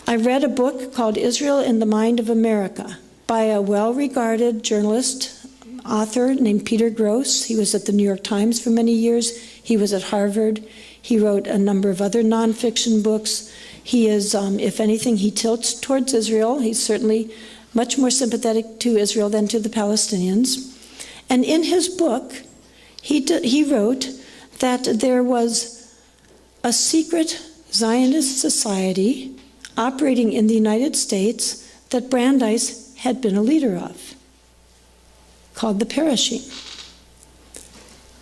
I read a book called Israel in the Mind of America by a well-regarded journalist, author named Peter Gross. He was at the New York Times for many years. He was at Harvard. He wrote a number of other nonfiction books. He is, if anything, he tilts towards Israel. He's certainly much more sympathetic to Israel than to the Palestinians. And in his book, he wrote that there was a secret Zionist society operating in the United States that Brandeis had been a leader of, called the Perishing.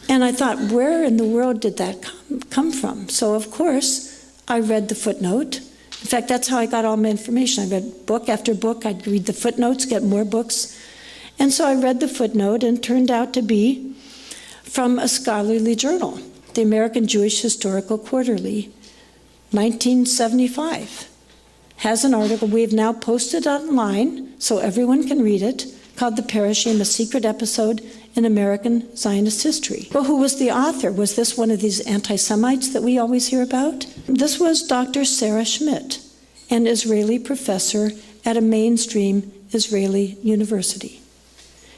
And I thought, where in the world did that come from? So, of course, I read the footnote. In fact, that's how I got all my information. I read book after book. I'd read the footnotes, get more books. And so I read the footnote, and it turned out to be from a scholarly journal, the American Jewish Historical Quarterly, 1975. Has an article we have now posted online so everyone can read it, called The Perishing, a Secret Episode in American Zionist History. Well, who was the author? Was this one of these anti-Semites that we always hear about? This was Dr. Sarah Schmidt, an Israeli professor at a mainstream Israeli university.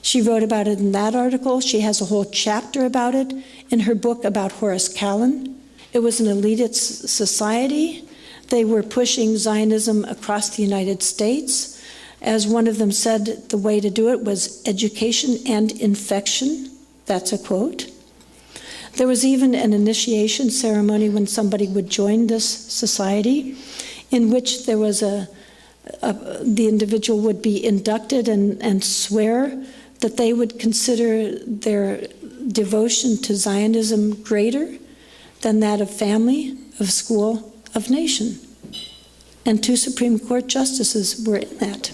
She wrote about it in that article. She has a whole chapter about it in her book about Horace Callan. It was an elitist society. They were pushing Zionism across the United States. As one of them said, the way to do it was education and infection. That's a quote. There was even an initiation ceremony when somebody would join this society, in which there was the individual would be inducted and swear that they would consider their devotion to Zionism greater than that of family, of school, of nation. And 2 Supreme Court justices were in that.